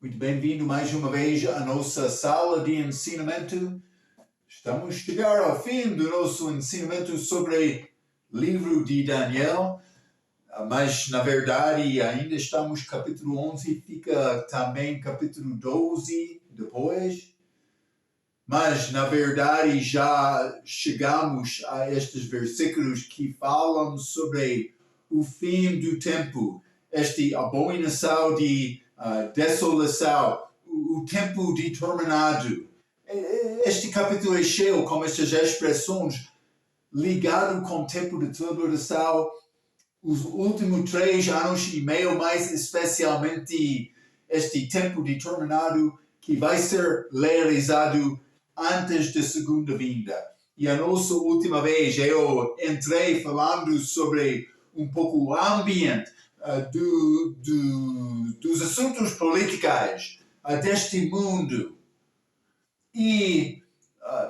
Muito bem-vindo mais uma vez à nossa sala de ensinamento. Estamos a chegar ao fim do nosso ensinamento sobre o livro de Daniel, mas na verdade ainda estamos no capítulo 11, fica também capítulo 12 depois. Mas na verdade já chegamos a estes versículos que falam sobre o fim do tempo, esta abominação de desolação, o tempo determinado. Este capítulo é cheio com estas expressões ligado com o tempo de tribulação, os últimos 3 anos e meio, mais especialmente este tempo determinado que vai ser realizado antes da segunda vinda. E a nossa última vez eu entrei falando sobre um pouco o ambiente dos assuntos políticos deste mundo.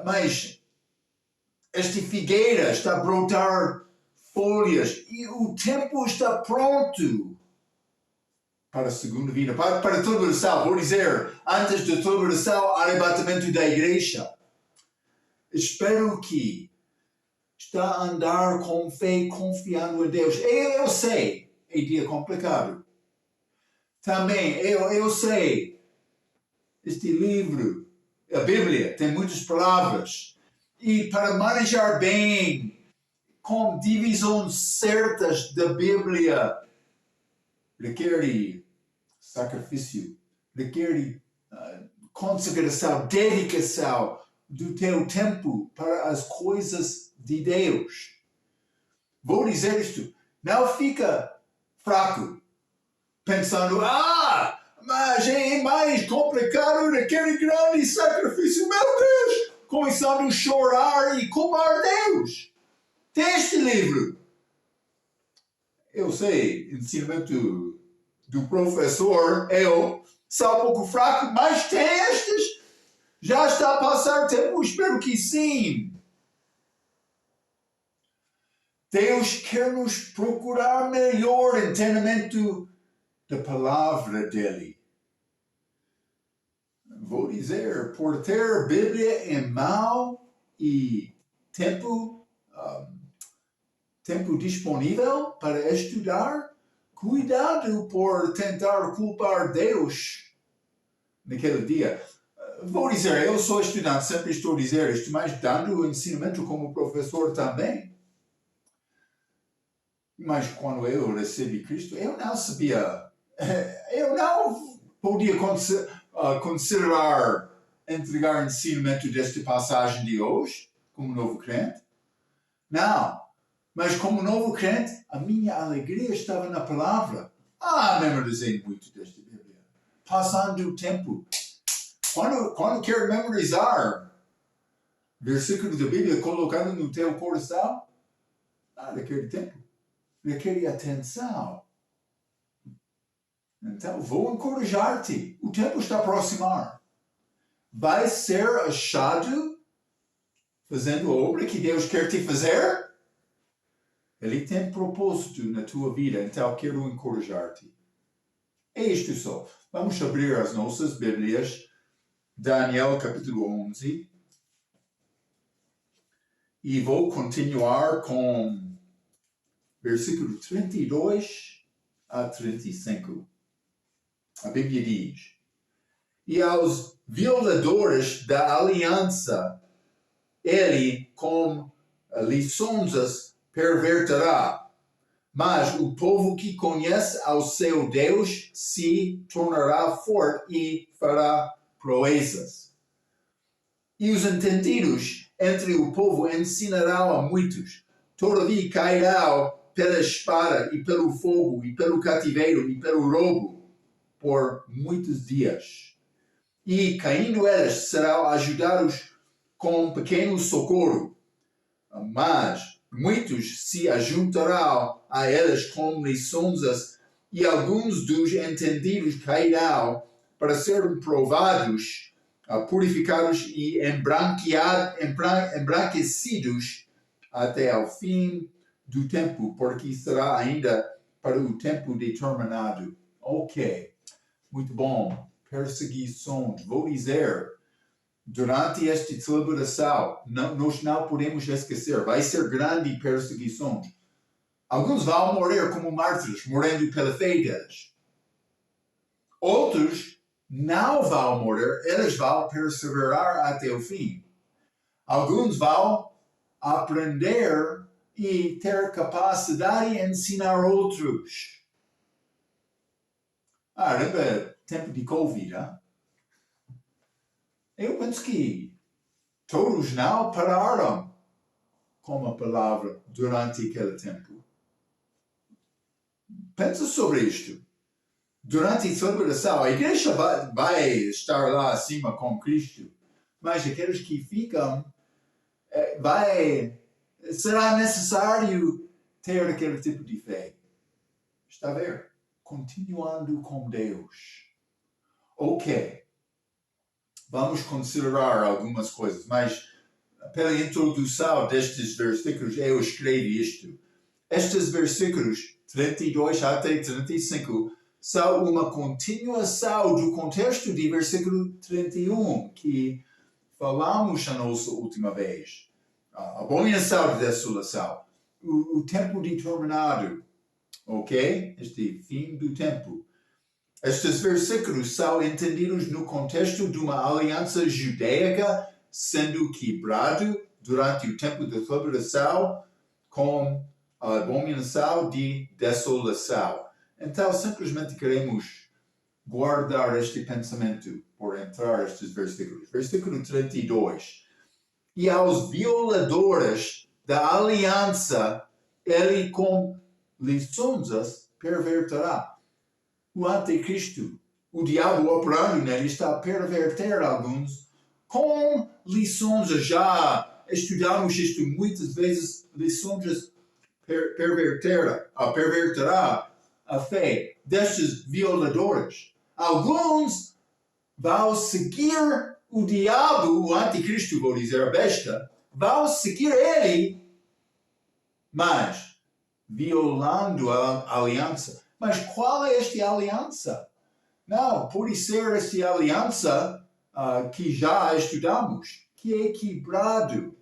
Mas esta figueira está a brotar folhas e o tempo está pronto para a segunda vinda, para a tribulação. Vou dizer, antes da tribulação, arrebatamento da igreja. Espero que está a andar com fé, confiando em Deus. Eu sei, é dia complicado. Também, eu sei, este livro, a Bíblia, tem muitas palavras. E para manejar bem, com divisões certas da Bíblia, requer sacrifício, requer consagração, dedicação do teu tempo para as coisas de Deus. Vou dizer isto, não fica fraco, pensando, mas é mais complicado, requer grande sacrifício, meu Deus, começando a chorar e culpar Deus. Tem este livro. Eu sei, ensinamento do professor, eu sou um pouco fraco, mas tem estes. Já está a passar tempo? Espero que sim. Deus quer nos procurar melhor entendimento da palavra dele. Vou dizer, por ter Bíblia em mão e tempo disponível para estudar, cuidado por tentar culpar Deus naquele dia. Vou dizer, eu sou estudante, sempre estou a dizer isto, mas dando ensinamento como professor também. Mas quando eu recebi Cristo, eu não sabia, eu não podia considerar entregar ensinamento desta passagem de hoje, como novo crente. Não, mas como novo crente, a minha alegria estava na palavra. Memorizei muito desta Bíblia. Passando o tempo. Quando quer memorizar versículos da Bíblia colocando no teu coração, requer tempo, requer atenção. Então, vou encorajar-te. O tempo está a aproximar. Vai ser achado fazendo a obra que Deus quer te fazer? Ele tem propósito na tua vida, então quero encorajar-te. É isto só. Vamos abrir as nossas Bíblias. Daniel capítulo 11. E vou continuar com versículo 32 a 35. A Bíblia diz: E aos violadores da aliança, ele com lições perverterá. Mas o povo que conhece ao seu Deus se tornará forte e fará proezas. E os entendidos entre o povo ensinarão a muitos. Todavia cairão pela espada e pelo fogo e pelo cativeiro e pelo roubo por muitos dias. E caindo eles serão ajudados com pequeno socorro. Mas muitos se ajuntarão a eles com lições e alguns dos entendidos cairão para serem provados, purificados e embranquecidos até ao fim do tempo, porque será ainda para o tempo determinado. Ok, muito bom. perseguições. Vou dizer, durante esta celebração, nós não podemos esquecer, vai ser grande perseguição. Alguns vão morrer como mártires, morrendo pela fé deles. Outros não vão morrer, eles vão perseverar até o fim. Alguns vão aprender e ter capacidade de ensinar outros. Lembra tempo de Covid, hein? Eu penso que todos não pararam com a palavra durante aquele tempo. Pensa sobre isto. Durante a celebração, a igreja vai estar lá acima com Cristo, mas aqueles que ficam, será necessário ter aquele tipo de fé. Está a ver? Continuando com Deus. Ok. Vamos considerar algumas coisas, mas pela introdução destes versículos eu escrevi isto. Estes versículos 32 até 35 são uma continuação do contexto de versículo 31 que falamos a nossa última vez. A abominação de desolação, o tempo determinado, ok? Este fim do tempo. Estes versículos são entendidos no contexto de uma aliança judaica sendo quebrado durante o tempo da celebração com a abominação de desolação. Então, simplesmente queremos guardar este pensamento por entrar estes versículos. Versículo 32. E aos violadores da aliança, ele com lições perverterá. O anticristo, o diabo operando nele, está a perverter alguns com lições. Já estudamos isto muitas vezes, lições perverterá a fé destes violadores. Alguns vão seguir o diabo, o anticristo, vou dizer, a besta, vão seguir ele, mas violando a aliança. Mas qual é esta aliança? Não, pode ser esta aliança que já estudamos, que é quebrado.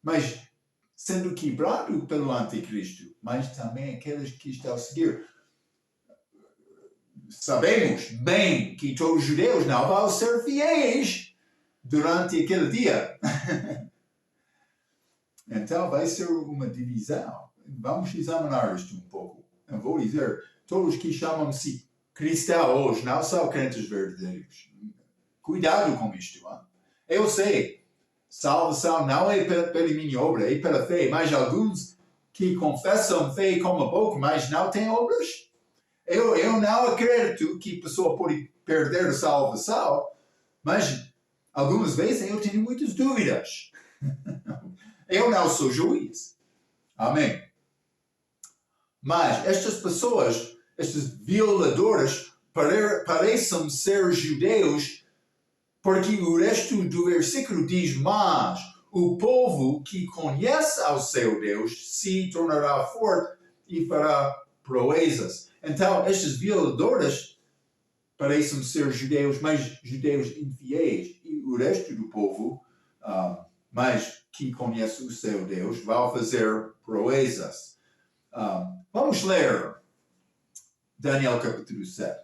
Mas sendo quebrado pelo anticristo, mas também aqueles que estão a seguir. Sabemos bem que todos os judeus não vão ser fiéis durante aquele dia. Então vai ser uma divisão. Vamos examinar isto um pouco. Eu vou dizer, todos que chamam-se cristãos hoje não são crentes verdadeiros. Cuidado com isto. Hein? Eu sei, salvação não é pela minha obra, é pela fé. Mas alguns que confessam fé com a boca, mas não têm obras. Eu não acredito que a pessoa pode perder a salvação, mas algumas vezes eu tenho muitas dúvidas. Eu não sou juiz. Amém. Mas estas pessoas, estes violadores, parecem ser judeus, porque o resto do versículo diz, mas o povo que conhece ao seu Deus se tornará forte e fará proezas. Então, estes violadores parecem ser judeus, mas judeus infiéis. E o resto do povo, mas que conhece o seu Deus, vai fazer proezas. Vamos ler Daniel capítulo 7.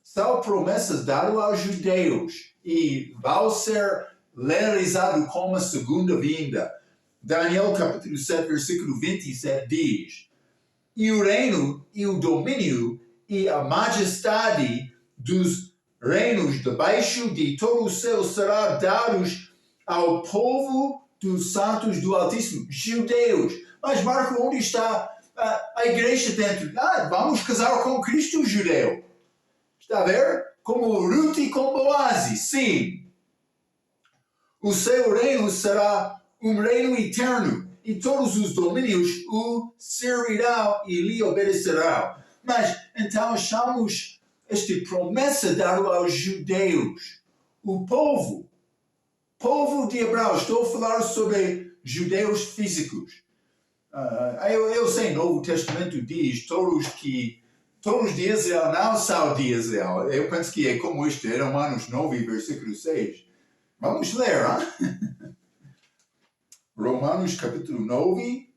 São promessas dadas aos judeus e vão ser realizadas como a segunda vinda. Daniel capítulo 7, versículo 27 diz: E o reino e o domínio e a majestade dos reinos debaixo de todo o céu será dados ao povo dos santos do Altíssimo, judeus. Mas Marco, onde está a igreja dentro? Vamos casar com Cristo judeu. Está a ver? Como Ruth e com Boaz, sim. O seu reino será um reino eterno. E todos os domínios o servirão e lhe obedecerão. Mas então achamos esta promessa dada aos judeus. O povo de Abraão. Estou a falar sobre judeus físicos. Eu sei, o Novo Testamento diz todos que todos de Israel não são de Israel. Eu penso que é como isto, é Romanos 9, versículo 6. Vamos ler, hein? Romanos capítulo 9.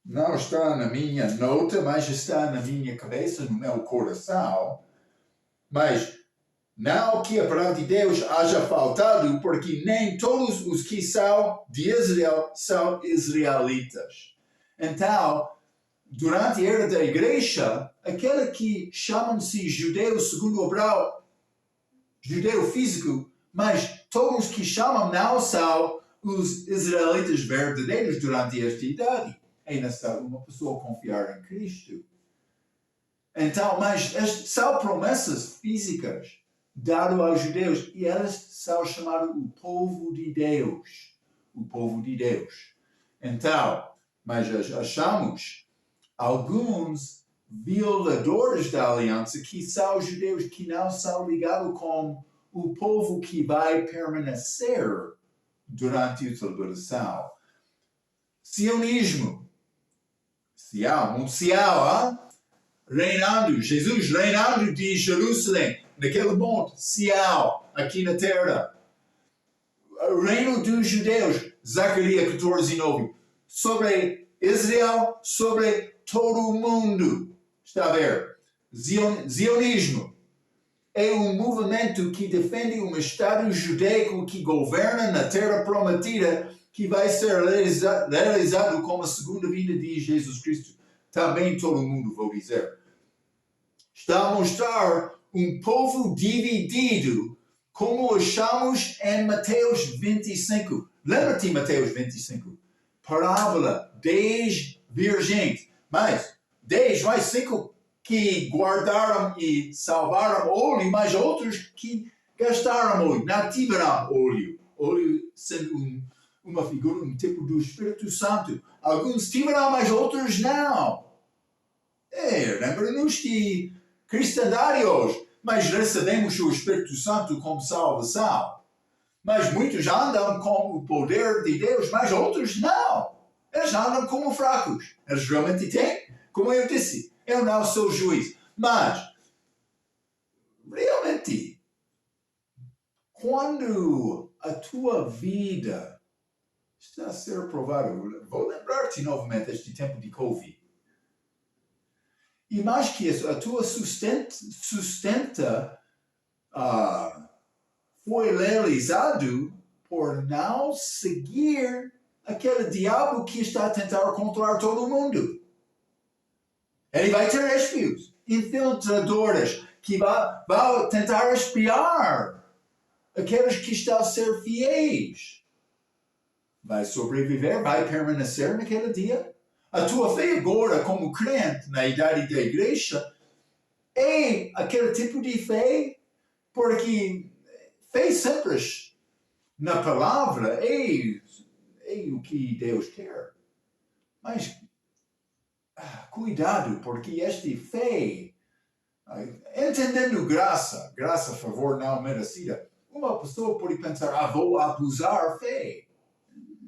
Não está na minha nota, mas está na minha cabeça, no meu coração. Mas não que a palavra de Deus haja faltado, porque nem todos os que são de Israel são israelitas. Então, durante a era da igreja, aquele que chamam-se judeus segundo o hebreu, judeu físico, mas todos que chamam não são os israelitas verdadeiros durante esta idade. É necessário uma pessoa confiar em Cristo. Então, mas são promessas físicas dadas aos judeus e elas são chamadas o povo de Deus. O povo de Deus. Então, mas achamos alguns violadores da aliança que são judeus que não são ligados com o povo que vai permanecer durante a tribulação. Sionismo. Mundial, reinando, Jesus reinando de Jerusalém, naquele monte, Sião, aqui na terra. O reino dos judeus, Zacarias 14:9, sobre Israel, sobre todo o mundo. Está a ver? Zionismo é um movimento que defende um Estado judaico que governa na terra prometida, que vai ser realizado com a segunda vinda de Jesus Cristo. Também todo mundo, vou dizer. Está a mostrar um povo dividido, como achamos em Mateus 25. Lembra-te Mateus 25? Parábola, 10 virgens, mas 10 mais 5 que guardaram e salvaram óleo, mas outros que gastaram óleo, não tiveram óleo. Óleo sendo uma figura, um tipo do Espírito Santo. Alguns tiveram, mas outros não. Lembra-nos de cristandade hoje, mas recebemos o Espírito Santo como salvação. Mas muitos andam com o poder de Deus, mas outros não. Eles andam como fracos. Eles realmente têm, como eu disse, eu não sou juiz. Mas, realmente, quando a tua vida está a ser provada, vou lembrar-te novamente este tempo de Covid. E mais que isso, a tua sustenta foi realizado por não seguir aquele diabo que está a tentar controlar todo o mundo. Ele vai ter espios, infiltradores, que vão tentar espiar aqueles que estão a ser fiéis. Vai sobreviver, vai permanecer naquele dia. A tua fé agora, como crente na idade da igreja, é aquele tipo de fé, porque fé sempre na palavra é o que Deus quer. Mas cuidado, porque esta fé, entendendo graça, favor não merecida, uma pessoa pode pensar, vou abusar da fé.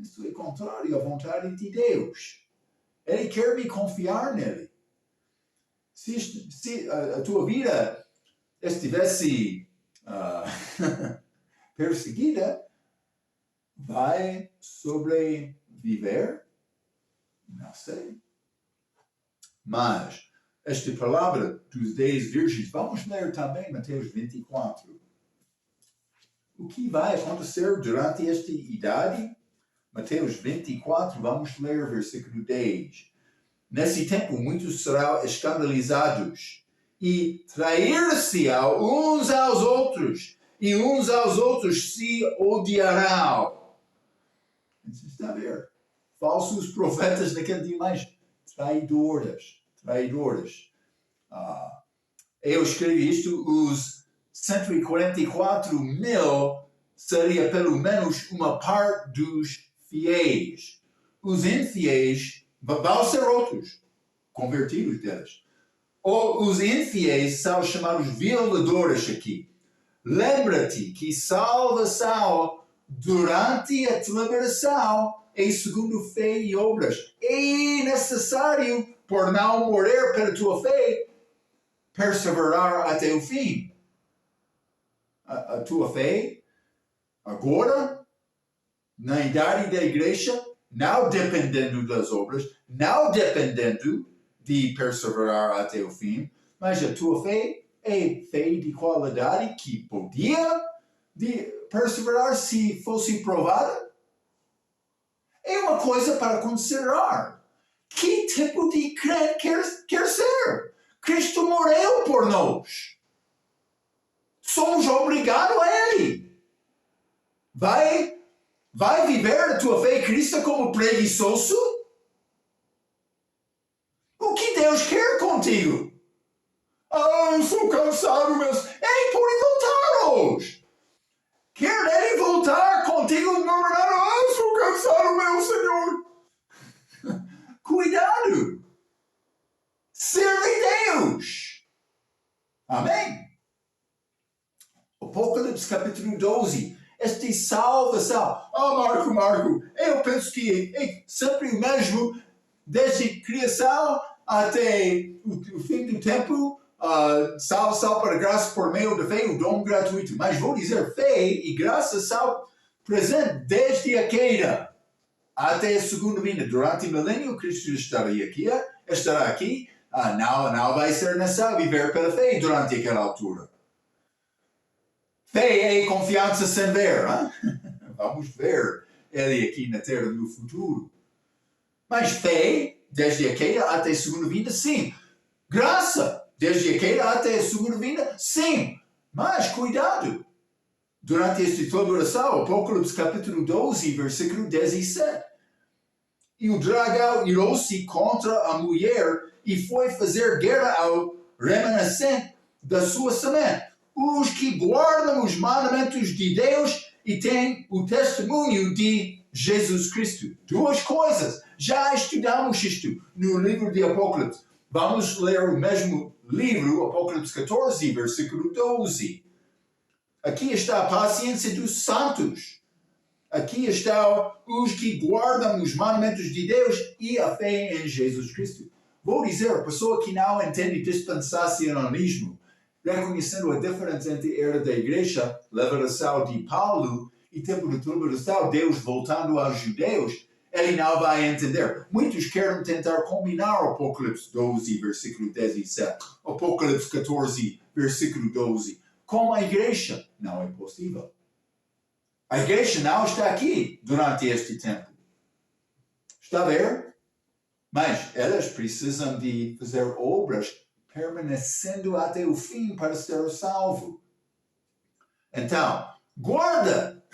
Isso é contrário à vontade de Deus. Ele quer me confiar nele. Se a tua vida estivesse perseguida, vai sobreviver? Não sei. Mas, esta palavra dos 10 virgens, vamos ler também Mateus 24. O que vai acontecer durante esta idade? Mateus 24, vamos ler versículo 10. Nesse tempo, muitos serão escandalizados e trair-se-ão uns aos outros, e uns aos outros se odiarão. Está a ver? Falsos profetas naquele dia, mais traidores. Eu escrevi isto, os 144 mil seria pelo menos uma parte dos fiéis. Os infiéis vão ser outros, convertidos deles. Ou os infiéis são chamados violadores aqui. Lembra-te que salvação durante a tribulação é segundo fé e obras. É necessário, por não morrer pela tua fé, perseverar até o fim. A tua fé, agora, na idade da igreja, não dependendo das obras, não dependendo de perseverar até o fim, mas a tua fé é fé de qualidade que podia perseverar se fosse provada. É uma coisa para considerar. Que tipo de crente quer ser? Cristo morreu por nós. Somos obrigados a Ele. Vai viver a tua fé em Cristo como preguiçoso? O que Deus quer contigo? Eu sou cansado, mas Ele pode voltar hoje. Quer Ele voltar contigo murmurando, eu sou cansado, meu Senhor. Cuidado. Serve Deus. Amém? Apocalipse capítulo 12. Este salvação. Marco, eu penso que é sempre o mesmo, desde a criação até o fim do tempo, salvação para graça por meio da fé, o dom gratuito. Mas vou dizer, fé e graça são presentes desde a queda até a segunda vinda. Durante o milênio, Cristo estará aqui. Não vai ser necessário viver pela fé durante aquela altura. Fé é confiança sem ver. Vamos ver Ele aqui na terra no futuro. Mas fé, desde a queda até a segunda vinda, sim. Graça, desde a queda até a segunda vinda, sim. Mas cuidado. Durante esta tribulação, Apocalipse capítulo 12, versículo 17. E o dragão irou-se contra a mulher e foi fazer guerra ao remanescente da sua semente, os que guardam os mandamentos de Deus e têm o testemunho de Jesus Cristo. Duas coisas. Já estudamos isto no livro de Apocalipse. Vamos ler o mesmo livro, Apocalipse 14, versículo 12. Aqui está a paciência dos santos. Aqui estão os que guardam os mandamentos de Deus e a fé em Jesus Cristo. Vou dizer, a pessoa que não entende dispensacionalismo, reconhecendo a diferença entre a era da igreja, revelação de Paulo, e tempo de tribulação, Deus voltando aos judeus, ele não vai entender. Muitos querem tentar combinar o Apocalipse 12, versículo 17, Apocalipse 14, versículo 12, com a igreja. Não é possível. A igreja não está aqui durante este tempo. Está a ver? Mas elas precisam de fazer obras permanecendo até o fim para ser salvo. Então, guarda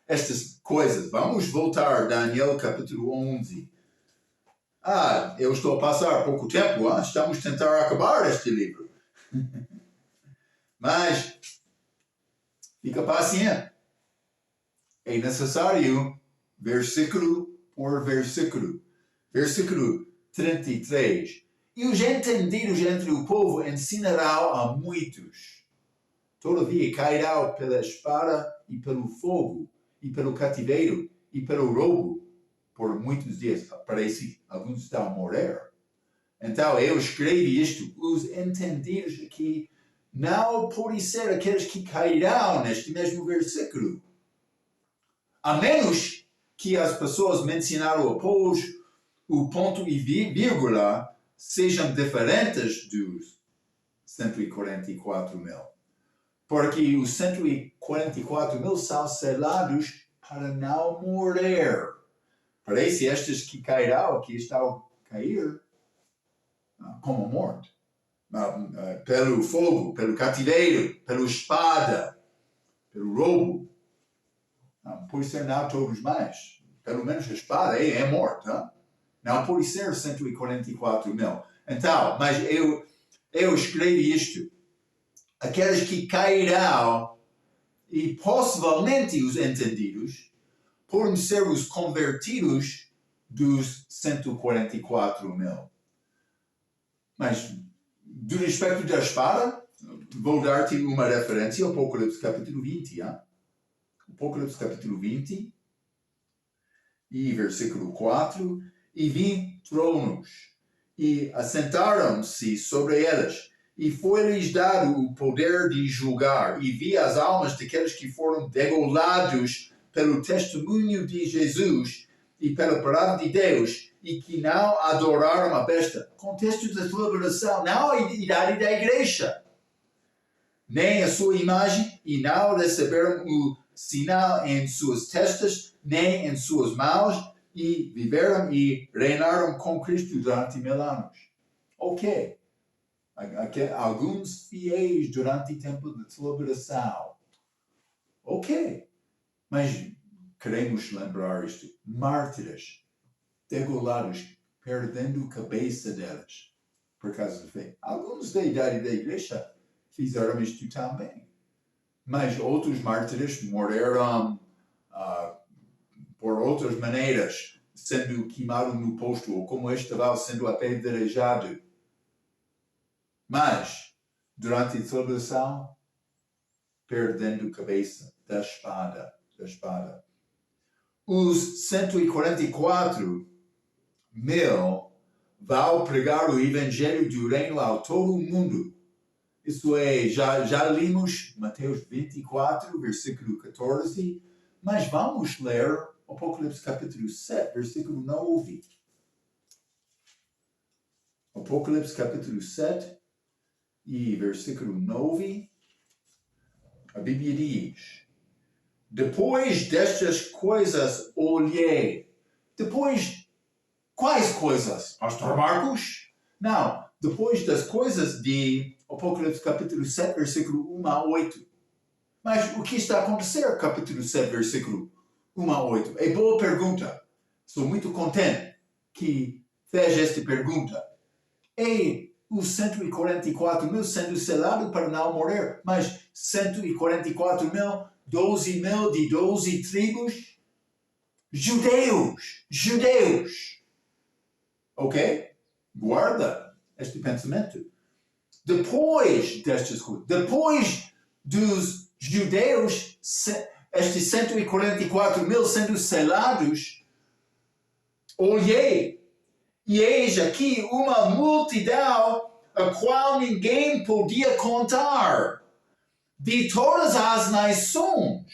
estas coisas. Vamos voltar a Daniel capítulo 11. Eu estou a passar pouco tempo. Estamos a tentar acabar este livro. Mas, fica paciente. É necessário, versículo por versículo. Versículo 33. E os entendidos entre o povo ensinarão a muitos. Todavia cairão pela espada e pelo fogo, e pelo cativeiro, e pelo roubo, por muitos dias. Parece que alguns estão a morrer. Então eu escrevi isto. Os entendidos aqui não podem ser aqueles que cairão neste mesmo versículo. A menos que as pessoas mencionaram após o ponto e vírgula sejam diferentes dos 144 mil. Porque os 144 mil são selados para não morrer. Parece estes que cairão, que estão a cair, como morte. Pelo fogo, pelo cativeiro, pela espada, pelo roubo. Pode ser não todos mais. Pelo menos a espada é morte. Não pode ser 144 mil. Então, mas eu escrevi isto. Aqueles que cairão e possivelmente os entendidos podem ser os convertidos dos 144 mil. Mas, do respeito da espada, vou dar-te uma referência ao Apocalipse capítulo 20. Apocalipse capítulo 20. E versículo 4, e vi tronos, e assentaram-se sobre eles, e foi-lhes dado o poder de julgar, e vi as almas daqueles que foram degolados pelo testemunho de Jesus e pela palavra de Deus, e que não adoraram a besta. Contexto da celebração, não a idade da igreja, nem a sua imagem, e não receberam o sinal em suas testas, nem em suas mãos, e viveram e reinaram com Cristo durante 1000 anos. Ok. Alguns fiéis durante o tempo de celebração. Ok. Mas queremos lembrar isto. Mártires, degolados, perdendo a cabeça deles por causa da fé. Alguns da idade da igreja fizeram isto também. Mas outros mártires morreram por outras maneiras, sendo queimado no posto, ou como Estevão sendo apedrejado. Mas, durante a celebração, perdendo a cabeça da espada. Os 144 mil vão pregar o evangelho do reino a todo o mundo. Isso é, já limos Mateus 24, versículo 14, mas vamos ler Apocalipse capítulo 7, versículo 9. Apocalipse capítulo 7 e versículo 9. A Bíblia diz: depois destas coisas olhei. Depois, quais coisas? Pastor Marcos? Não, depois das coisas de Apocalipse capítulo 7, versículo 1 a 8. Mas o que está a acontecer, capítulo 7, versículo 1 a 8? É boa pergunta. Sou muito contente que fez esta pergunta. É os 144 mil sendo selados para não morrer, mas 144 mil, 12 mil de 12 tribos, judeus. Ok? Guarda este pensamento. Depois destas coisas, depois dos judeus, estes 144 mil sendo selados, olhei, e eis aqui uma multidão a qual ninguém podia contar, de todas as nações,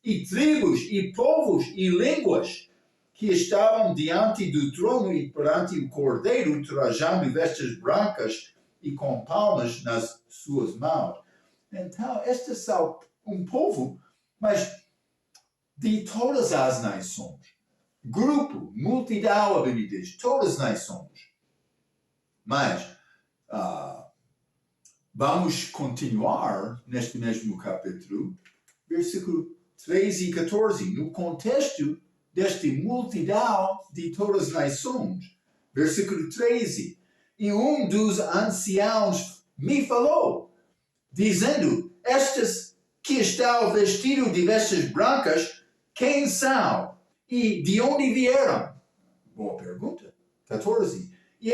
e tribos, e povos, e línguas, que estavam diante do trono e perante o Cordeiro, trajando vestes brancas e com palmas nas suas mãos. Então, estes são um povo, mas de todas as nações. Grupo, multidão, a Bíblia diz, todas as nações. Mas, vamos continuar neste mesmo capítulo, versículo 13 e 14, no contexto desta multidão de todas as nações. Versículo 13. E um dos anciãos me falou, dizendo, estes que estão vestidos de vestes brancas, quem são? E de onde vieram? Boa pergunta. 14. E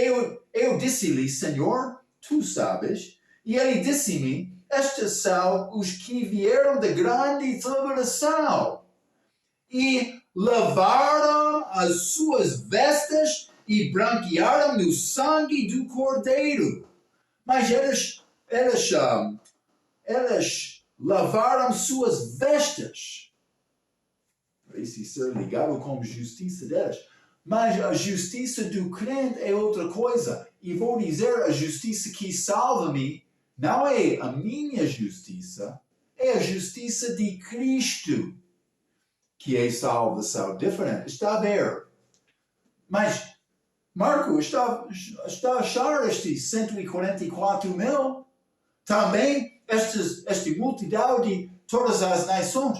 eu disse-lhe, Senhor, tu sabes. E ele disse-me, estes são os que vieram da grande tribulação e lavaram as suas vestes e branquearam no sangue do Cordeiro. Mas eles lavaram suas vestes. Parece ser ligado com a justiça deles. Mas a justiça do crente é outra coisa. E vou dizer, a justiça que salva-me não é a minha justiça, é a justiça de Cristo, que é salvação diferente. Está a ver? Mas, Marco, está a achar estes 144 mil? Também esta multidão de todas as nações.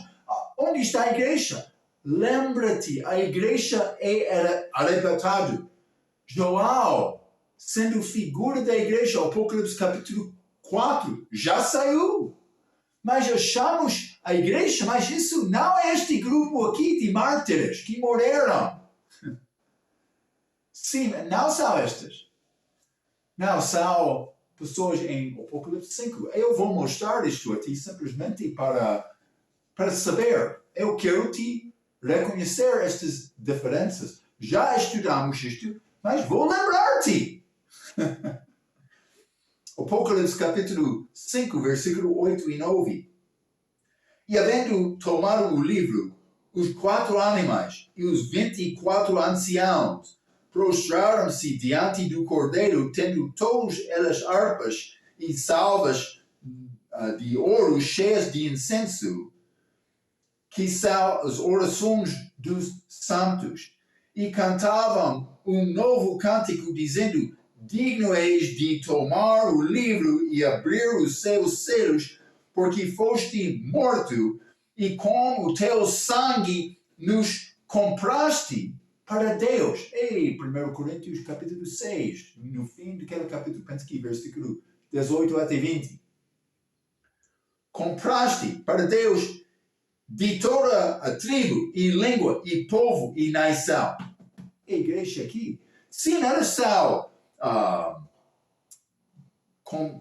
Onde está a igreja? Lembra-te, a igreja é arrebatada. João, sendo figura da igreja, Apocalipse capítulo 4, já saiu. Mas achamos a igreja, mas isso não é este grupo aqui de mártires que morreram. Sim, não são estes. Não, são pessoas em Apocalipse 5. Eu vou mostrar isto a ti simplesmente para saber. Eu quero te reconhecer estas diferenças. Já estudamos isto, mas vou lembrar-te. Apocalipse capítulo 5, versículo 8 e 9. E havendo tomado o livro, os 4 animais e os 24 anciãos prostraram-se diante do Cordeiro, tendo todos elas harpas e salvas de ouro cheias de incenso, que são as orações dos santos, e cantavam um novo cântico, dizendo: digno és de tomar o livro e abrir os seus selos, porque foste morto, e com o teu sangue nos compraste para Deus. Ei, 1 Coríntios capítulo 6, no fim daquele capítulo, penso que versículo 18 até 20. Compraste para Deus de toda a tribo, e língua, e povo, e nação. A igreja aqui, se não são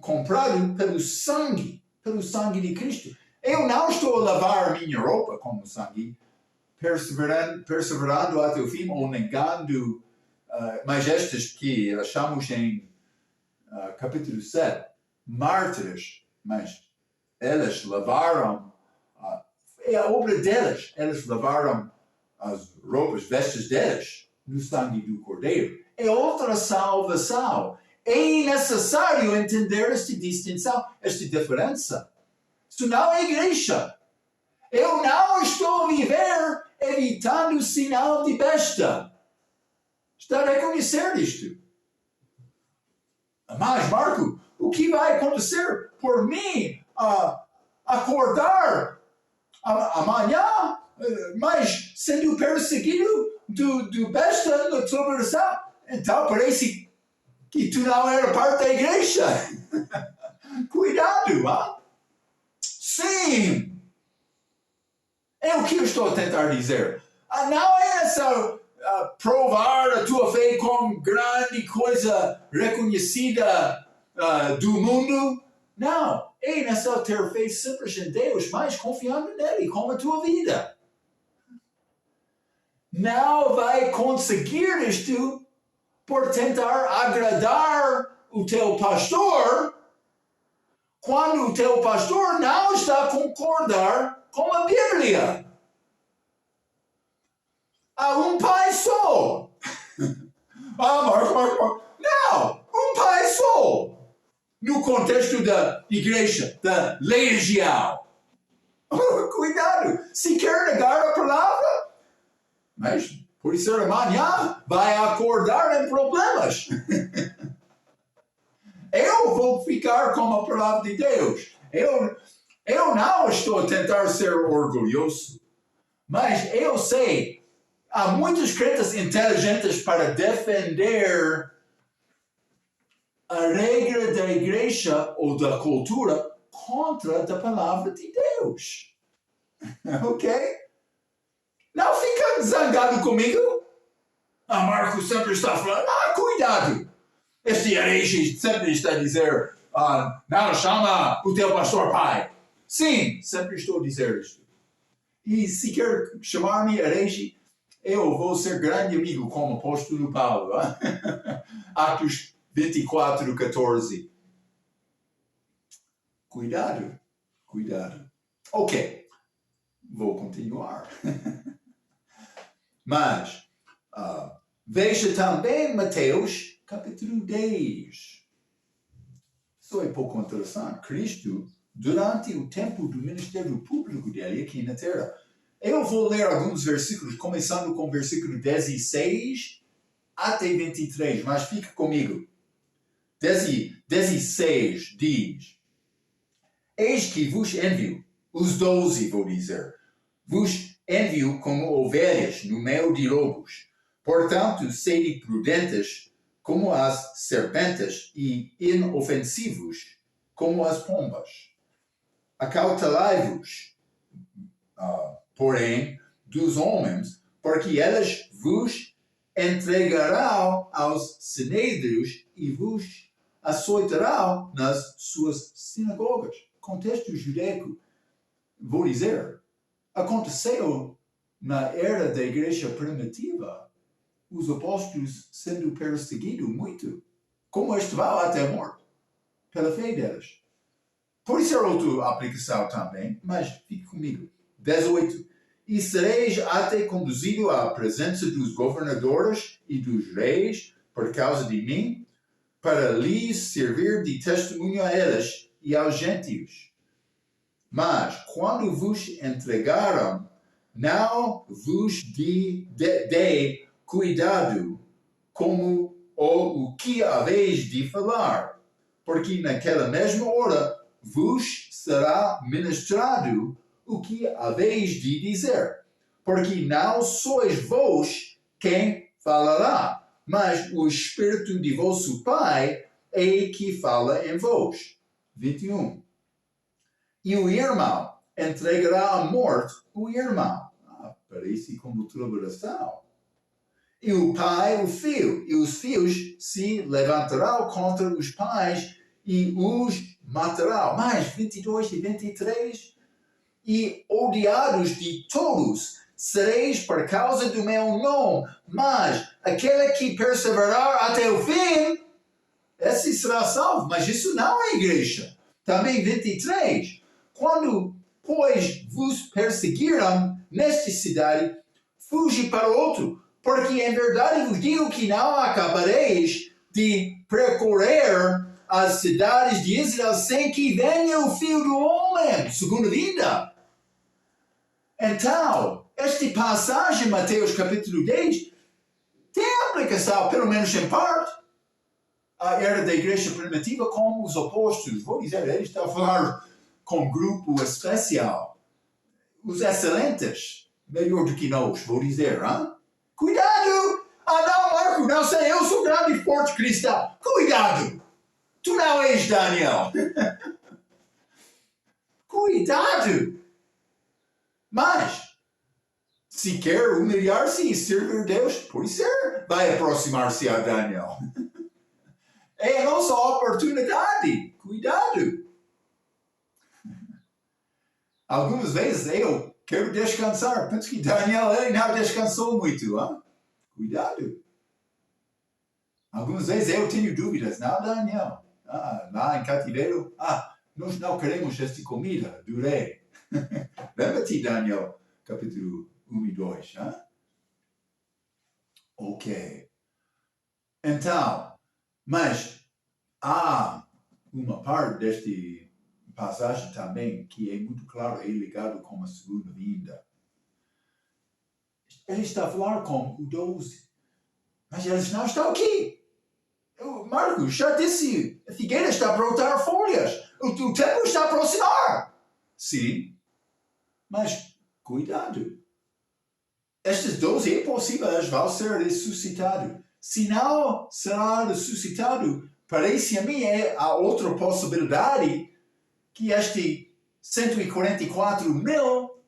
comprado pelo sangue de Cristo. Eu não estou a lavar minha roupa com o sangue, perseverando até o fim, ou negando, mas estas que achamos em capítulo 7, mártires, mas elas lavaram, é a obra delas, elas lavaram as roupas, vestes delas, no sangue do Cordeiro. É outra salvação. É necessário entender esta distinção, esta diferença. Senão é igreja. Eu não estou a viver evitando o sinal de besta. Está a reconhecer isto. Mas, Marco, o que vai acontecer por mim acordar amanhã, mas sendo perseguido do besta na tribulação? Então parece que tu não era parte da igreja. Cuidado, hein? Sim! É o que eu estou a tentar dizer. Não é essa provar a tua fé como grande coisa reconhecida do mundo. Não. É nessa ter fé simples em Deus, mas confiando nele como a tua vida. Não vai conseguir isto por tentar agradar o teu pastor, quando o teu pastor não está a concordar com a Bíblia. Há um pai só. Marco. Não, um pai só. No contexto da igreja, da legião. Cuidado, se quer negar a palavra, mas por isso amanhã vai acordar em problemas. Eu vou ficar com a palavra de Deus. Eu não estou a tentar ser orgulhoso, mas eu sei, há muitos crentes inteligentes para defender a regra da igreja ou da cultura contra a palavra de Deus. Ok? Não fica zangado comigo. Marco sempre está falando, cuidado. Este herege sempre está a dizer, não chama o teu pastor pai. Sim, sempre estou a dizer isto. E se quer chamar-me herege, eu vou ser grande amigo como o apóstolo Paulo. Atos 24, 14. Cuidado. Ok, vou continuar. Mas, veja também Mateus, capítulo 10. Isso é pouco interessante. Cristo, durante o tempo do ministério público dele aqui na Terra, eu vou ler alguns versículos, começando com o versículo 16 até 23, mas fique comigo. 16 diz: eis que vos envio, os 12 vou dizer, vos envio como ovelhas no meio de lobos. Portanto, sede prudentes como as serpentes e inofensivos como as pombas. Acautelai-vos, porém, dos homens, porque elas vos entregarão aos sinédrios e vos açoitarão nas suas sinagogas. Contexto judaico, vou dizer, aconteceu na era da igreja primitiva, os apóstolos sendo perseguidos muito, como estavam até a morte, pela fé deles. Por isso é outra aplicação também, mas fique comigo. 18. E sereis até conduzido à presença dos governadores e dos reis por causa de mim, para lhes servir de testemunho a eles e aos gentios. Mas, quando vos entregaram, não vos dei cuidado como o que haveis de falar, porque naquela mesma hora vos será ministrado o que haveis de dizer, porque não sois vós quem falará, mas o Espírito de vosso Pai é que fala em vós. 21. E o irmão entregará à morte o irmão. Parece como tribulação. E o pai, o filho, e os filhos se levantarão contra os pais e os matarão. Mais 22 e 23. E odiados de todos sereis por causa do meu nome, mas aquele que perseverar até o fim, esse será salvo. Mas isso não é igreja. Também 23. Quando, pois, vos perseguiram nesta cidade, fugi para outro, porque em verdade vos digo que não acabareis de percorrer as cidades de Israel sem que venha o Filho do Homem, segunda vinda. Então, esta passagem, Mateus capítulo 10, tem aplicação, pelo menos em parte, à era da igreja primitiva com os apóstolos. Vou dizer, ele está a falar com um grupo especial. Os excelentes, melhor do que nós, vou dizer, hein? Cuidado! Não, Marco, não sei, eu sou grande e forte cristão. Cuidado! Tu não és Daniel. Cuidado! Mas, se quer humilhar-se e servir Deus, por ser, vai aproximar-se a Daniel. É a nossa oportunidade. Cuidado! Algumas vezes eu quero descansar. Penso que Daniel ele não descansou muito. Hein? Cuidado! Algumas vezes eu tenho dúvidas. Não, Daniel. Lá em cativeiro, nós não queremos esta comida do rei. Lembra-te, Daniel, capítulo 1 e 2. Hein? Ok. Então, mas há uma parte desta passagem também que é muito claro, é ligado com a segunda vinda. Ele está a falar com o 12, mas eles não estão aqui. Marcos já disse, a figueira está a brotar folhas, o tempo está a aproximar. Sim, mas cuidado. Estes 12 é possível, eles vão ser ressuscitados. Se não será ressuscitado, parece a mim a outra possibilidade que este 144 mil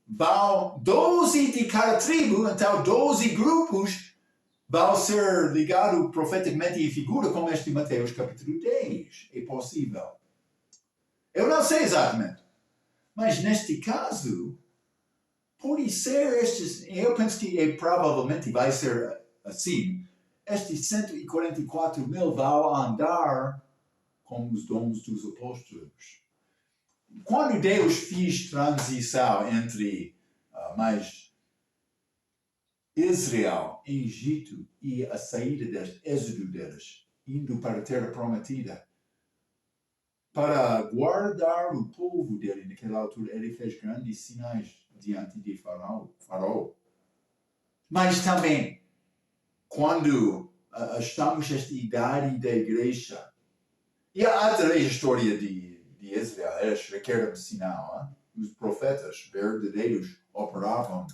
vão, 12 de cada tribo, então 12 grupos vão ser ligados profeticamente em figura como este Mateus capítulo 10. É possível. Eu não sei exatamente. Mas neste caso, pode ser estes, eu penso que provavelmente vai ser assim. Estes 144 mil vão andar com os dons dos apóstolos. Quando Deus fez transição entre mais Israel, Egito e a saída deles, êxodo deles, indo para a terra prometida, para guardar o povo dele naquela altura, ele fez grandes sinais diante de Faraó. Mas também, quando estamos nesta idade da igreja, e através da história de Israel, eles requerem sinal. Os profetas verdadeiros operavam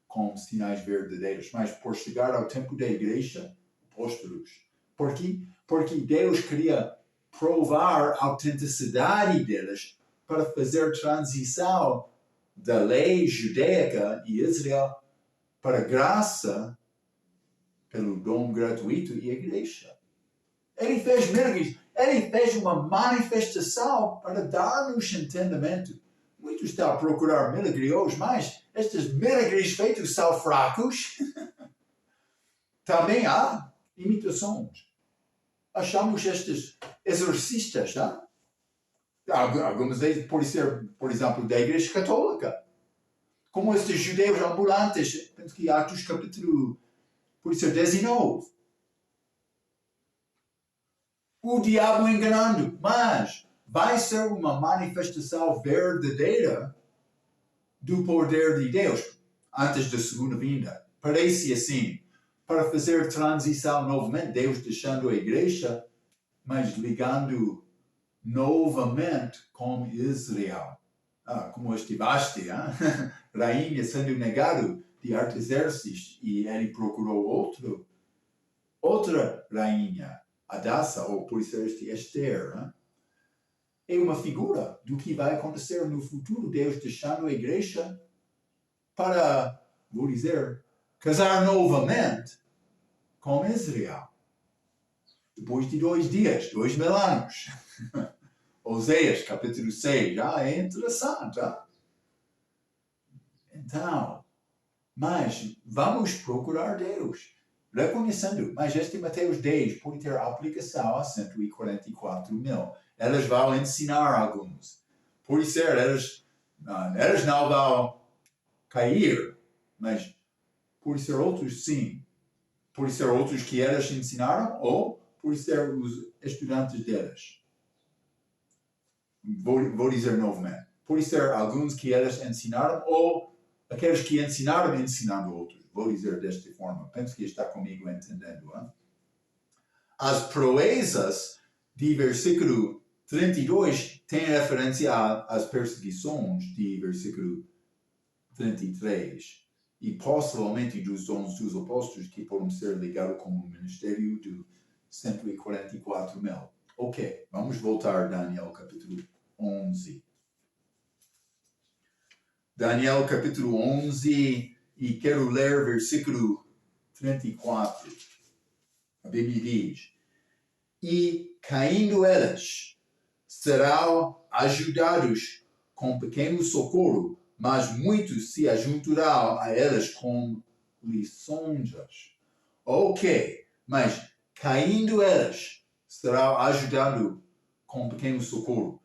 com sinais verdadeiros, mas por chegar ao tempo da igreja, apóstolos. Por quê? Porque Deus queria provar a autenticidade deles para fazer transição da lei judaica e Israel para a graça pelo dom gratuito e a igreja. Ele fez milagres, ele fez uma manifestação para dar-nos entendimento. Muitos estão a procurar milagres hoje, mas estes mega feitos são fracos. Também há imitações. Achamos estes exorcistas, tá? Algumas vezes pode ser, por exemplo, da Igreja Católica. Como estes judeus ambulantes, penso que Atos capítulo, pode ser 19. O diabo enganando, mas vai ser uma manifestação verdadeira do poder de Deus antes da segunda vinda. Parece assim, para fazer transição novamente, Deus deixando a igreja, mas ligando novamente com Israel. Como estiveste, rainha sendo negado de Artaxerxes, e ele procurou outra rainha, Hadassah, ou por isso Esther. É uma figura do que vai acontecer no futuro, Deus deixando a igreja para, vou dizer, casar novamente com Israel. Depois de 2 dias, 2000 anos. Oséias, capítulo 6. É interessante. Então, mas vamos procurar Deus, reconhecendo. Mas este Mateus 10 pode ter aplicação a 144 mil. Elas vão ensinar alguns. Pode ser, elas não vão cair, mas pode ser outros sim. Pode ser outros que elas ensinaram, ou pode ser os estudantes delas. Vou dizer novamente. Pode ser alguns que elas ensinaram, ou aqueles que ensinaram ensinando outros. Vou dizer desta forma. Penso que está comigo entendendo. As proezas de versículo 32 têm referência às perseguições de versículo 33. E possivelmente dos dons dos apóstolos que podem ser ligados com o ministério de 144 mil. Ok, vamos voltar a Daniel capítulo 11. Daniel capítulo 11, e quero ler versículo 34. A Bíblia diz: e caindo elas, serão ajudados com pequeno socorro, mas muitos se ajuntarão a elas com lisonjas. Ok, mas caindo elas, serão ajudados com pequeno socorro.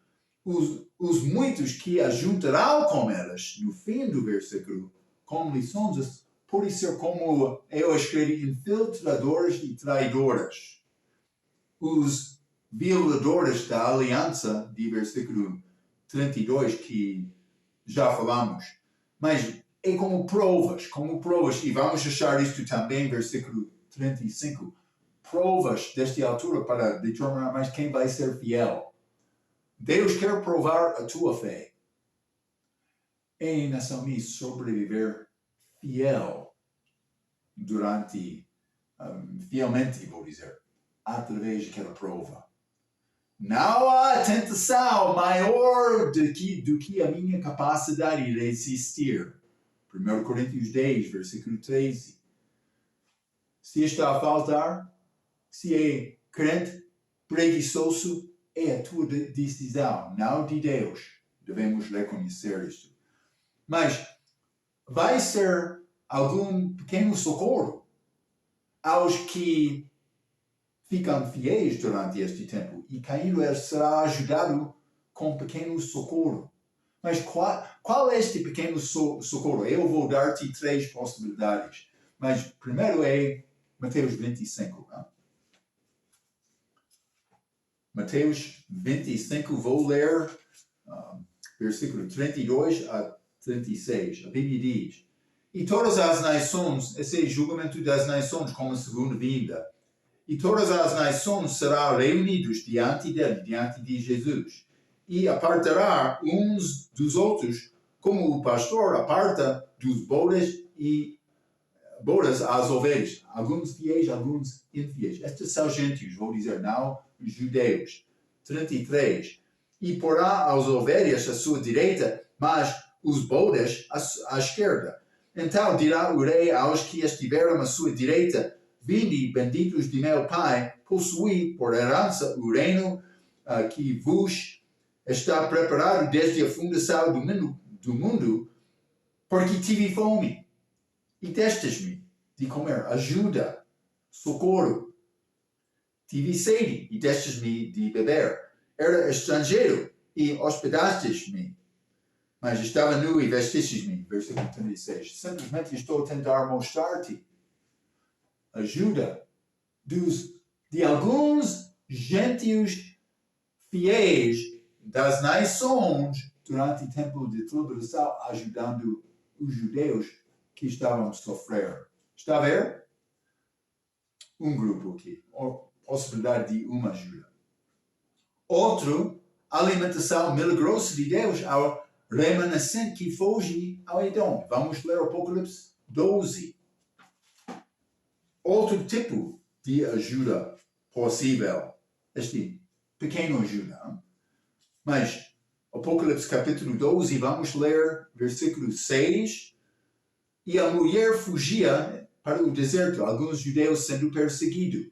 Os muitos que ajuntarão com elas, no fim do versículo, com lisonjas, pode ser como eu escrevi, infiltradores e traidores. Os violadores da aliança, de versículo 32, que já falamos. Mas é como provas, e vamos achar isto também, versículo 35, provas desta altura para determinar mais quem vai ser fiel. Deus quer provar a tua fé. É nessa missa sobreviver fiel durante, fielmente, vou dizer, através daquela prova. Não há tentação maior do que a minha capacidade de resistir. 1 Coríntios 10, versículo 13. Se está a faltar, se é crente, preguiçoso, é a tua decisão, não de Deus. Devemos reconhecer isto. Mas vai ser algum pequeno socorro aos que ficam fiéis durante este tempo, e caindo será ajudado com pequeno socorro. Mas qual é este pequeno socorro? Eu vou dar-te 3 possibilidades. Mas primeiro é Mateus 25. Mateus 25, vou ler versículo 32 a 36. A Bíblia diz: e todas as nações, esse é o julgamento das nações como segunda vinda, e todas as nações serão reunidos diante dele, diante de Jesus, e apartará uns dos outros, como o pastor aparta dos bodas às ovelhas, alguns fiéis, alguns infiéis. Estes são gentios, vou dizer, não judeus. 33. E porá as ovelhas à sua direita, mas os bodas à esquerda. Então dirá o rei aos que estiveram à sua direita: vinde, benditos de meu Pai, possuí por herança o reino que vos está preparado desde a fundação do mundo, porque tive fome, e destes-me de comer. Ajuda, socorro. Tive sede, e destes-me de beber. Era estrangeiro, e hospedastes-me. Mas estava nu e vestistes-me. Versículo 36. Simplesmente estou a tentar mostrar-te ajuda de alguns gentios fiéis das nações durante o tempo de tribulação, ajudando os judeus que estavam a sofrer. Está a ver? Um grupo aqui. Possibilidade de uma ajuda. Outro, alimentação milagrosa de Deus ao remanescente que foge ao Edom. Vamos ler Apocalipse 12. Outro tipo de ajuda possível. Este pequeno ajuda. Mas, Apocalipse capítulo 12, vamos ler versículo 6. E a mulher fugia para o deserto, alguns judeus sendo perseguidos,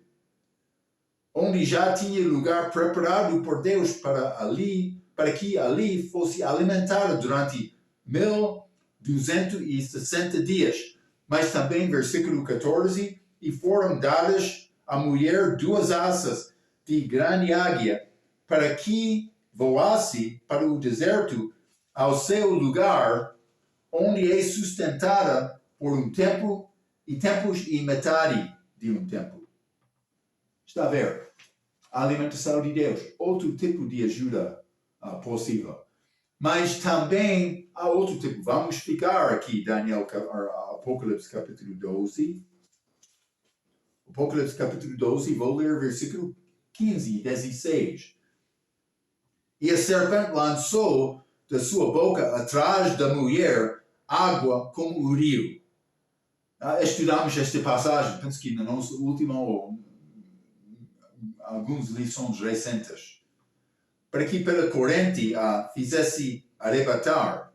onde já tinha lugar preparado por Deus para que ali fosse alimentada durante 1260 dias. Mas também, versículo 14, e foram dadas à mulher 2 asas de grande águia, para que voasse para o deserto, ao seu lugar, onde é sustentada por um tempo e tempos e metade de um tempo. Está a ver? A alimentação de Deus, outro tipo de ajuda possível. Mas também há outro tipo. Vamos ficar aqui, Apocalipse capítulo 12. Apocalipse capítulo 12, vou ler versículo 15 e 16. E a serpente lançou da sua boca atrás da mulher água como o rio. Estudamos esta passagem, penso que na nossa última ou algumas lições recentes, para que pela corrente a fizesse arrebatar.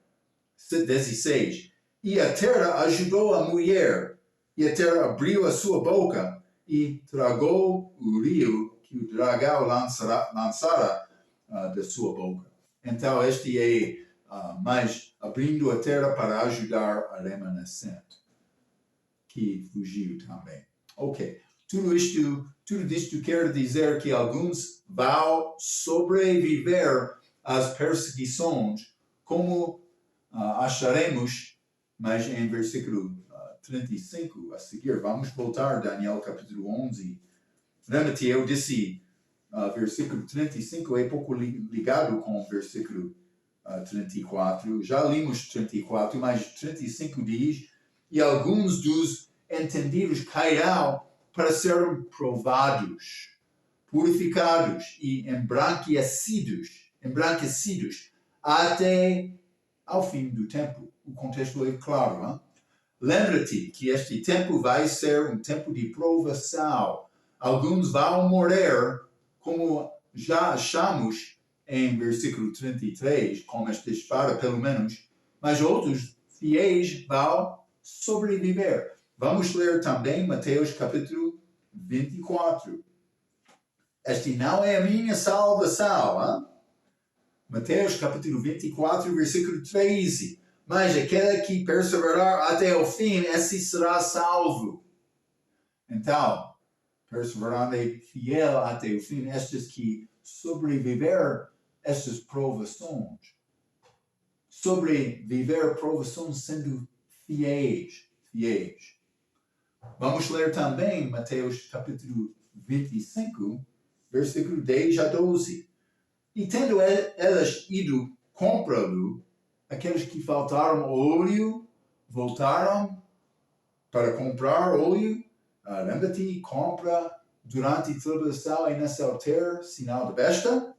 16. E a terra ajudou a mulher, e a terra abriu a sua boca e tragou o rio que o dragão lançara da sua boca. Então este é mais abrindo a terra para ajudar a remanescente, que fugiu também. Ok. Tudo isto quer dizer que alguns vão sobreviver às perseguições, como acharemos, mas em versículo 35 a seguir. Vamos voltar, Daniel capítulo 11. Lembra-te, eu disse, versículo 35 é pouco ligado com o versículo 34. Já limos 34, mas 35 diz, e alguns dos entendidos cairão para serem provados, purificados e embranquecidos até ao fim do tempo. O contexto é claro, hein? Lembra-te que este tempo vai ser um tempo de provação. Alguns vão morrer, como já achamos em versículo 33, com esta espada pelo menos, mas outros fiéis vão sobreviver. Vamos ler também Mateus capítulo 24. Este não é a minha salvação, hein? Mateus capítulo 24, versículo 13. Mas aquele que perseverar até o fim, esse será salvo. Então, perseverando e fiel até o fim, estes que sobreviver estas provações. Sobreviver provações sendo fiéis. Vamos ler também Mateus capítulo 25, versículo 10 a 12. E tendo elas ido comprá-lo, aqueles que faltaram óleo voltaram para comprar óleo. Lembra-te, compra durante a tribulação e nessa altura, sinal de besta.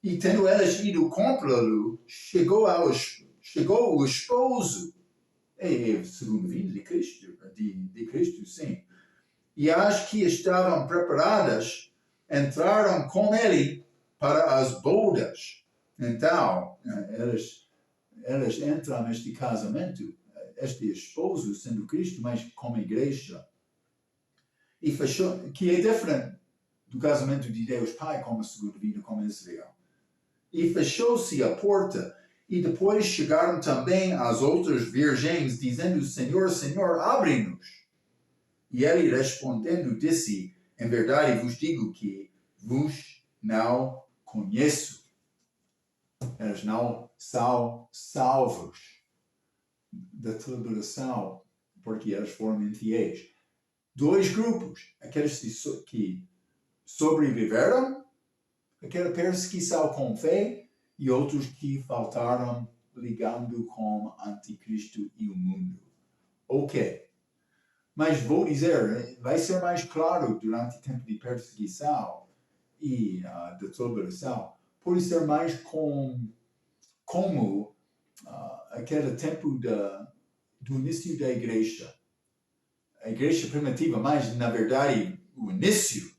E tendo elas ido comprá-lo, chegou o esposo. É segundo vinda de Cristo, sim. E as que estavam preparadas entraram com ele para as bodas. Então, elas entram neste casamento, este esposo sendo Cristo, mas como igreja. E fechou, que é diferente do casamento de Deus Pai como a segunda vinda, como Israel. E fechou-se a porta, E depois chegaram também as outras virgens, dizendo, Senhor, Senhor, abre-nos. E ele respondendo disse, em verdade vos digo que vos não conheço. Eles não são salvos da tribulação, porque eles foram infiéis. Dois grupos, aqueles que sobreviveram aquela perseguição com fé e outros que faltaram ligando com o anticristo e o mundo. Ok. Mas vou dizer, vai ser mais claro durante o tempo de perseguição e de tribulação. Pode ser mais como aquele tempo do início da igreja. A igreja primitiva, mas na verdade o início,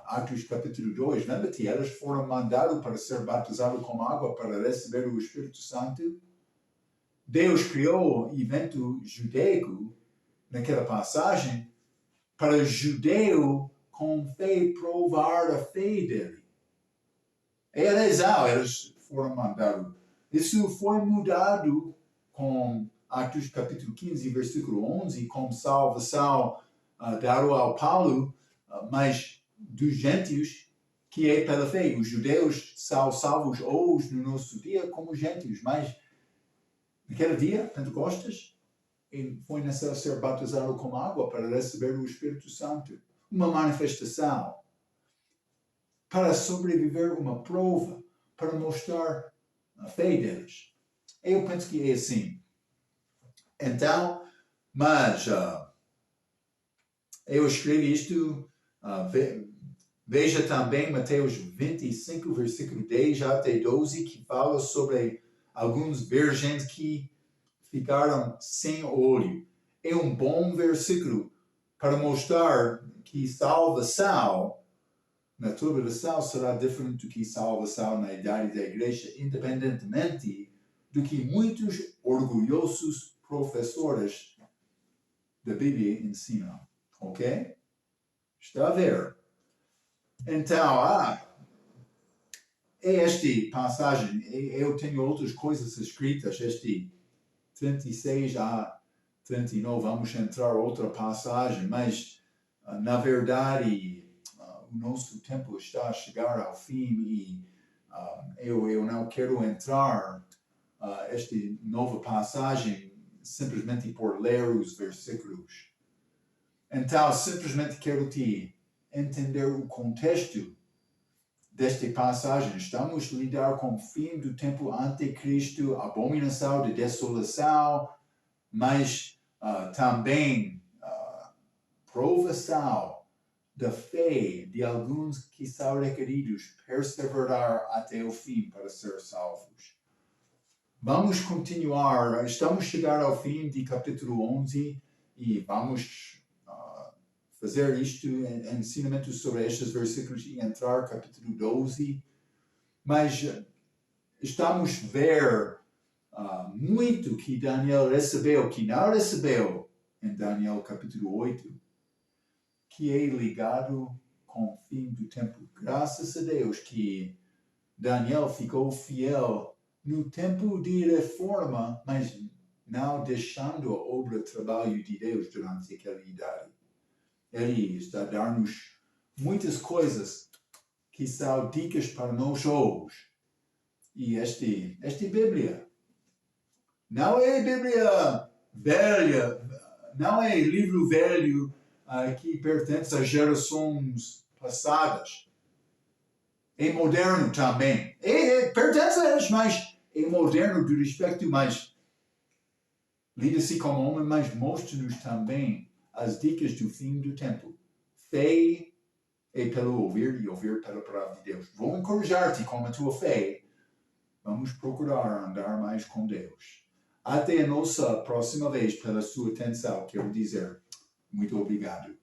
Atos capítulo 2, lembra-te, elas foram mandadas para ser batizadas com água para receber o Espírito Santo. Deus criou o evento judaico naquela passagem para o judeu com fé provar a fé dele. É legal, eles foram mandados. Isso foi mudado com Atos capítulo 15, versículo 11, com salvação dado ao Paulo, mas dos gentios, que é pela fé. Os judeus são salvos hoje no nosso dia como gentios, mas naquele dia, Pentecostes, ele foi necessário ser batizado com água para receber o Espírito Santo. Uma manifestação para sobreviver uma prova, para mostrar a fé deles. Eu penso que é assim. Então, mas eu escrevi isto, veja também Mateus 25, versículo 10 até 12, que fala sobre alguns virgens que ficaram sem olho. É um bom versículo para mostrar que salvação na tribulação será diferente do que salvação na idade da igreja, independentemente do que muitos orgulhosos professores da Bíblia ensinam. Ok? Está a ver? Então, esta passagem, eu tenho outras coisas escritas, este 36 a 39, vamos entrar outra passagem, mas, na verdade, o nosso tempo está a chegar ao fim e eu não quero entrar esta nova passagem simplesmente por ler os versículos. Então, simplesmente quero te entender o contexto desta passagem. Estamos a lidar com o fim do tempo anticristo, abominação de desolação, mas também provação da fé de alguns que são requeridos perseverar até o fim para ser salvos. Vamos continuar, estamos a chegar ao fim de capítulo 11 e vamos fazer isto, ensinamento sobre estes versículos e entrar no capítulo 12, mas estamos a ver muito que Daniel recebeu, que não recebeu em Daniel capítulo 8, que é ligado com o fim do tempo. Graças a Deus que Daniel ficou fiel no tempo de reforma, mas não deixando a obra, trabalho de Deus durante aquela idade. Ele está a dar-nos muitas coisas que são dicas para nós hoje. E esta Bíblia não é Bíblia velha, não é livro velho que pertence a gerações passadas. É moderno também. Pertence a eles, mas é moderno do respeito, mas lida-se como homem, mas mostra-nos também as dicas do fim do tempo. Fé é pelo ouvir e ouvir pela palavra de Deus. Vou encorajar-te com a tua fé. Vamos procurar andar mais com Deus. Até a nossa próxima vez, pela sua atenção, quero dizer muito obrigado.